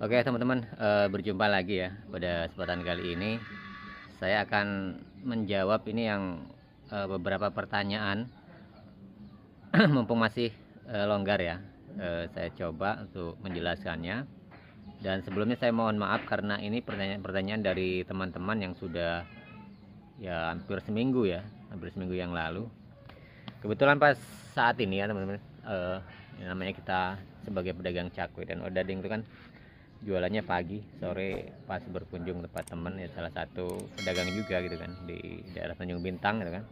Oke teman-teman, berjumpa lagi ya. Pada kesempatan kali ini saya akan menjawab ini yang beberapa pertanyaan mumpung masih longgar ya. Saya coba untuk menjelaskannya. Dan sebelumnya saya mohon maaf karena ini pertanyaan-pertanyaan dari teman-teman yang sudah ya hampir seminggu yang lalu. Kebetulan pas saat ini ya teman-teman, namanya kita sebagai pedagang cakwe dan odading itu kan jualannya pagi sore pas berkunjung tempat teman ya, salah satu pedagang juga gitu kan di daerah Tanjung Bintang gitu kan.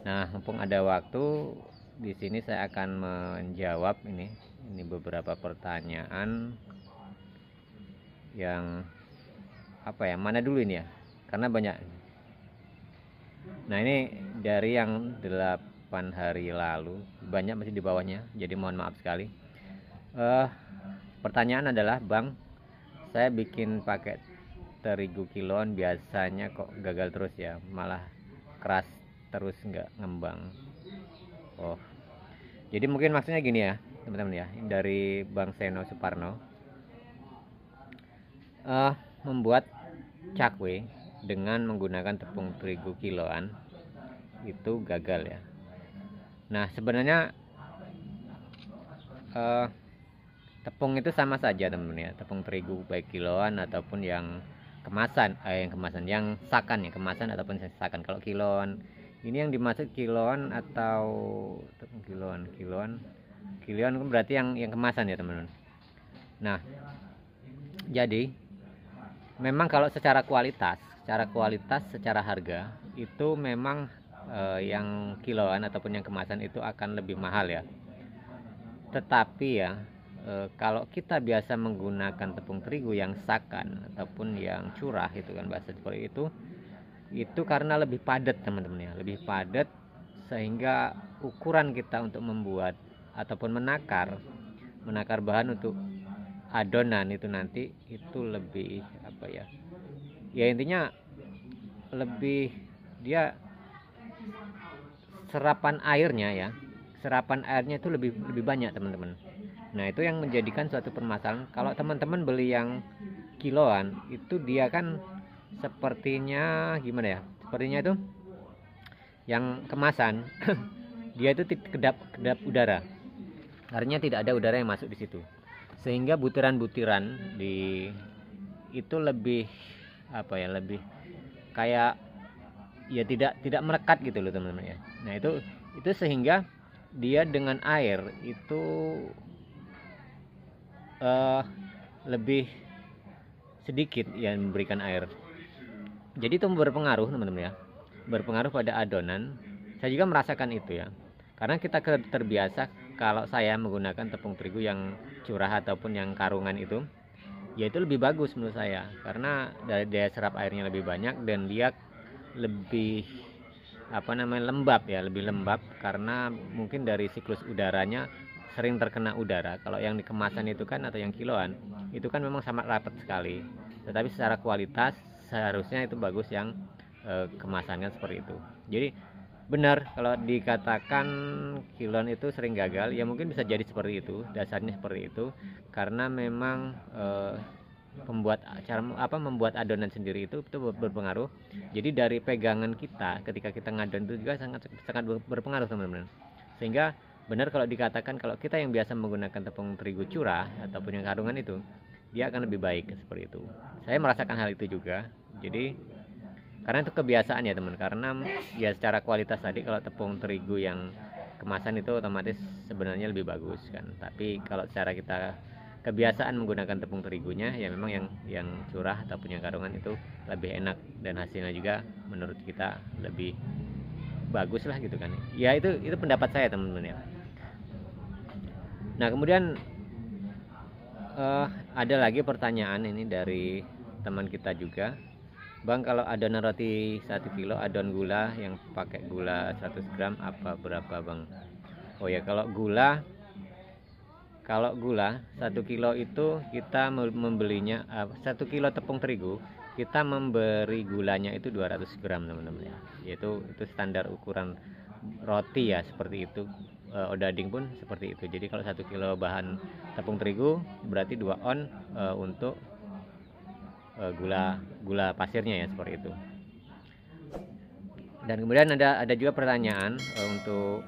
Nah mumpung ada waktu di sini saya akan menjawab ini beberapa pertanyaan yang mana dulu ini ya, karena banyak. Nah ini dari yang 8 hari lalu, banyak masih di bawahnya, jadi mohon maaf sekali. Pertanyaan adalah, Bang, saya bikin pakai terigu kiloan biasanya kok gagal terus ya, malah keras terus nggak ngembang. Oh, jadi mungkin maksudnya gini ya teman-teman ya, dari Bang Seno Suparno, membuat cakwe dengan menggunakan tepung terigu kiloan itu gagal ya. Nah sebenarnya tepung itu sama saja teman-teman ya, tepung terigu baik kiloan ataupun yang kemasan, yang sakan ya, kemasan ataupun sakan. Kalau kiloan ini yang dimaksud kiloan atau tepung kiloan kan berarti yang kemasan ya teman-teman. Nah jadi memang kalau secara kualitas, secara harga itu memang yang kiloan ataupun yang kemasan itu akan lebih mahal ya. Tetapi ya kalau kita biasa menggunakan tepung terigu yang sakan ataupun yang curah itu kan bahasa seperti itu karena lebih padat teman-teman ya, lebih padat sehingga ukuran kita untuk membuat ataupun menakar bahan untuk adonan itu nanti itu lebih ya intinya lebih, dia serapan airnya itu lebih banyak teman-teman. Nah itu yang menjadikan suatu permasalahan. Kalau teman-teman beli yang kiloan itu dia kan sepertinya gimana ya, sepertinya itu yang kemasan dia itu kedap udara, artinya tidak ada udara yang masuk di situ, sehingga butiran-butiran di itu lebih lebih kayak ya tidak melekat gitu loh teman-teman ya. Nah itu sehingga dia dengan air itu lebih sedikit yang memberikan air, jadi itu berpengaruh teman-teman ya, berpengaruh pada adonan. Saya juga merasakan itu ya, karena kita terbiasa. Kalau saya menggunakan tepung terigu yang curah ataupun yang karungan itu ya itu lebih bagus menurut saya, karena dari daya serap airnya lebih banyak dan dia lebih lembab ya, lebih lembab karena mungkin dari siklus udaranya sering terkena udara. Kalau yang dikemasan itu kan atau yang kiloan itu kan memang sangat rapat sekali, tetapi secara kualitas seharusnya itu bagus yang kemasannya seperti itu. Jadi benar kalau dikatakan kiloan itu sering gagal ya, mungkin bisa jadi seperti itu, dasarnya seperti itu karena memang membuat adonan sendiri itu berpengaruh. Jadi dari pegangan kita ketika kita ngadon itu juga sangat berpengaruh teman-teman. Sehingga benar kalau dikatakan kalau kita yang biasa menggunakan tepung terigu curah ataupun yang karungan itu dia akan lebih baik seperti itu. Saya merasakan hal itu juga. Jadi karena itu kebiasaan ya teman, karena ya secara kualitas tadi kalau tepung terigu yang kemasan itu otomatis sebenarnya lebih bagus kan. Tapi kalau secara kita kebiasaan menggunakan tepung terigunya ya memang yang curah ataupun yang karungan itu lebih enak dan hasilnya juga menurut kita lebih bagus lah gitu kan ya. Itu pendapat saya teman-teman ya. Nah kemudian ada lagi pertanyaan ini dari teman kita juga, Bang, kalau adonan roti 1 kilo adon gula yang pakai gula 100 gram apa berapa Bang? Oh ya, kalau gula 1 kilo itu kita membelinya 1 kilo tepung terigu kita memberi gulanya itu 200 gram teman-teman ya. Yaitu standar ukuran roti ya, seperti itu. odading pun seperti itu. Jadi kalau 1 kilo bahan tepung terigu berarti 2 on untuk gula pasirnya ya, seperti itu. Dan kemudian ada juga pertanyaan untuk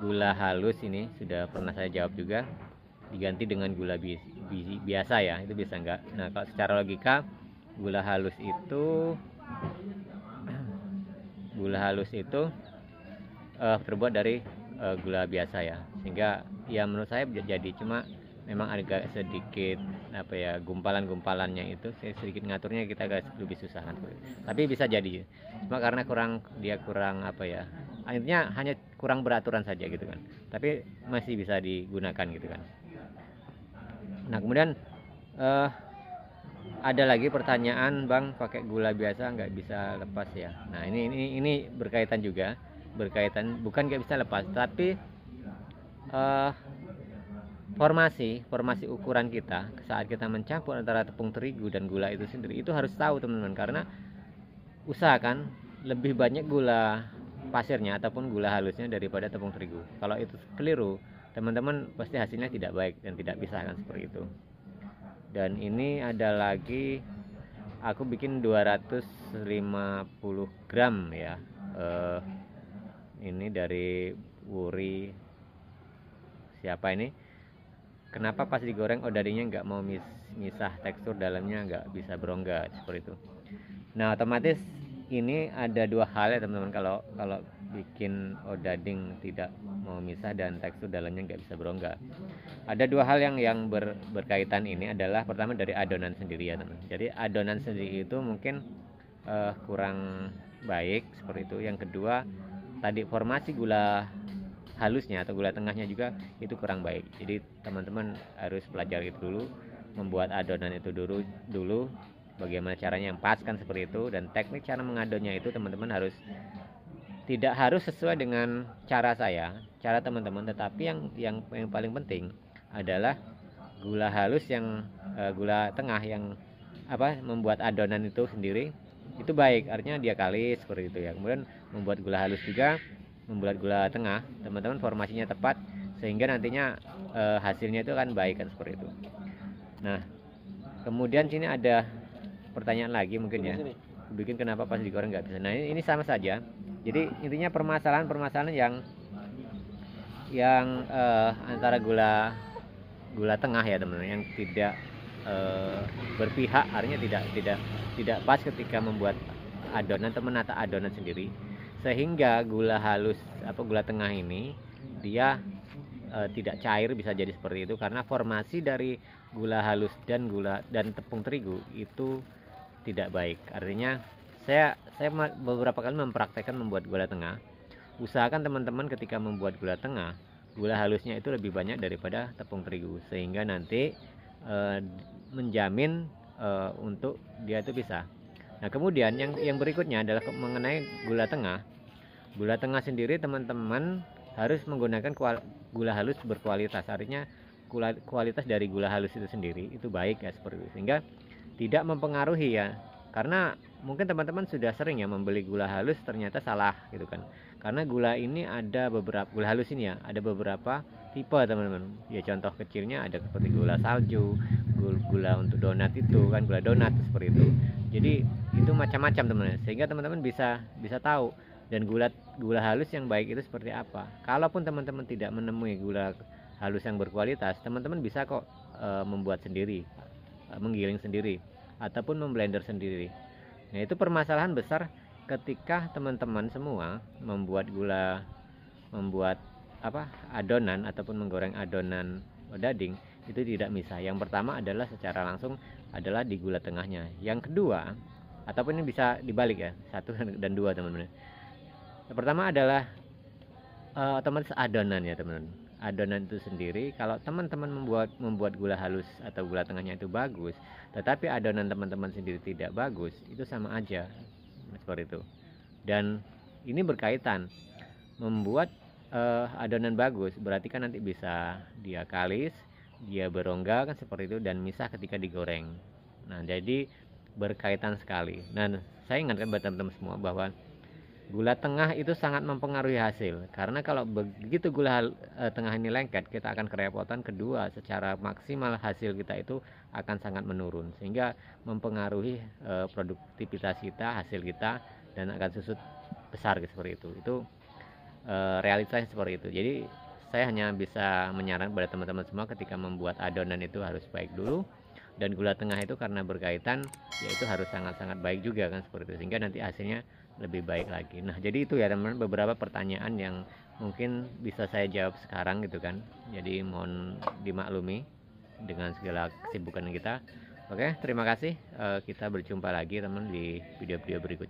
gula halus, ini sudah pernah saya jawab juga, diganti dengan gula biasa ya, itu bisa enggak? Nah, kalau secara logika gula halus itu terbuat dari gula biasa ya, sehingga ya menurut saya jadi, cuma memang agak sedikit apa ya, gumpalannya itu saya sedikit ngaturnya kita agak lebih susah kan, tapi bisa jadi cuma karena kurang apa ya, akhirnya hanya kurang beraturan saja gitu kan, tapi masih bisa digunakan gitu kan. Nah, kemudian ada lagi pertanyaan, Bang, pakai gula biasa nggak bisa lepas ya? Nah, ini berkaitan juga, bukan nggak bisa lepas, tapi formasi ukuran kita saat kita mencampur antara tepung terigu dan gula itu sendiri, itu harus tahu teman-teman, karena usahakan lebih banyak gula pasirnya ataupun gula halusnya daripada tepung terigu. Kalau itu keliru, teman-teman pasti hasilnya tidak baik dan tidak bisa kan, seperti itu. Dan ini ada lagi, aku bikin 250 gram ya, ini dari Wuri, siapa ini, kenapa pas digoreng odadingnya nggak mau misah, tekstur dalamnya nggak bisa berongga, seperti itu. Nah, otomatis ini ada dua hal ya teman-teman, kalau bikin odading tidak mau misah dan tekstur dalamnya nggak bisa berongga. Ada dua hal yang berkaitan, ini adalah pertama dari adonan sendiri ya teman. Jadi adonan sendiri itu mungkin kurang baik, seperti itu. Yang kedua tadi formasi gula halusnya atau gula tengahnya juga itu kurang baik. Jadi teman-teman harus pelajari itu dulu, membuat adonan itu dulu bagaimana caranya yang pas kan, seperti itu. Dan teknik cara mengadonnya itu teman-teman tidak harus sesuai dengan cara teman-teman, tetapi yang paling penting adalah gula halus gula tengah yang membuat adonan itu sendiri itu baik, artinya dia kalis, seperti itu ya. Kemudian membuat gula halus juga, membuat gula tengah, teman-teman formasinya tepat, sehingga nantinya hasilnya itu kan baik kan, seperti itu. Nah, kemudian sini ada pertanyaan lagi mungkin ya, bikin kenapa pas digoreng nggak bisa. Nah, ini sama saja. Jadi intinya permasalahan yang antara gula tengah ya teman-teman, yang tidak berpihak, artinya tidak pas ketika membuat adonan atau menata adonan sendiri, sehingga gula halus gula tengah ini dia tidak cair, bisa jadi seperti itu karena formasi dari gula halus dan tepung terigu itu tidak baik. Artinya saya beberapa kali mempraktekkan membuat gula tengah. Usahakan teman-teman ketika membuat gula tengah, gula halusnya itu lebih banyak daripada tepung terigu, sehingga nanti menjamin untuk dia itu bisa. Nah, kemudian yang berikutnya adalah mengenai gula tengah. Gula tengah sendiri teman-teman harus menggunakan gula halus berkualitas, artinya kualitas dari gula halus itu sendiri itu baik ya, seperti itu, sehingga tidak mempengaruhi ya. Karena mungkin teman-teman sudah sering ya membeli gula halus, ternyata salah gitu kan, karena gula ini ada beberapa, gula halus ini ya ada beberapa tipe teman-teman ya. Contoh kecilnya ada seperti gula salju, gula untuk donat itu kan, gula donat seperti itu. Jadi itu macam-macam teman-teman, sehingga teman-teman bisa tahu. Dan gula halus yang baik itu seperti apa. Kalaupun teman-teman tidak menemui gula halus yang berkualitas, teman-teman bisa kok membuat sendiri, menggiling sendiri ataupun memblender sendiri. Nah, itu permasalahan besar ketika teman-teman semua membuat adonan ataupun menggoreng adonan odading itu tidak misah. Yang pertama adalah secara langsung adalah di gula tengahnya. Yang kedua, ataupun ini bisa dibalik ya, 1 dan 2 teman-teman. Yang pertama adalah otomatis adonan ya teman-teman. Adonan itu sendiri, kalau teman-teman membuat gula halus atau gula tengahnya itu bagus, tetapi adonan teman-teman sendiri tidak bagus, itu sama aja, seperti itu. Dan ini berkaitan, membuat adonan bagus berarti kan nanti bisa dia kalis, dia berongga kan, seperti itu, dan misah ketika digoreng. Nah, jadi berkaitan sekali. Nah, saya ingatkan buat teman-teman semua bahwa Gula tengah itu sangat mempengaruhi hasil, karena kalau begitu gula tengah ini lengket, kita akan kerepotan. Kedua, secara maksimal hasil kita itu akan sangat menurun, sehingga mempengaruhi produktivitas kita, hasil kita, dan akan susut besar seperti itu. Itu realitanya seperti itu. Jadi saya hanya bisa menyarankan pada teman-teman semua ketika membuat adonan itu harus baik dulu, dan gula tengah itu karena berkaitan, yaitu harus sangat-sangat baik juga kan, seperti itu, sehingga nanti hasilnya lebih baik lagi. Nah, jadi itu ya teman-teman, beberapa pertanyaan yang mungkin bisa saya jawab sekarang gitu kan. Jadi mohon dimaklumi dengan segala kesibukan kita. Oke, terima kasih. Kita berjumpa lagi teman di video-video berikutnya.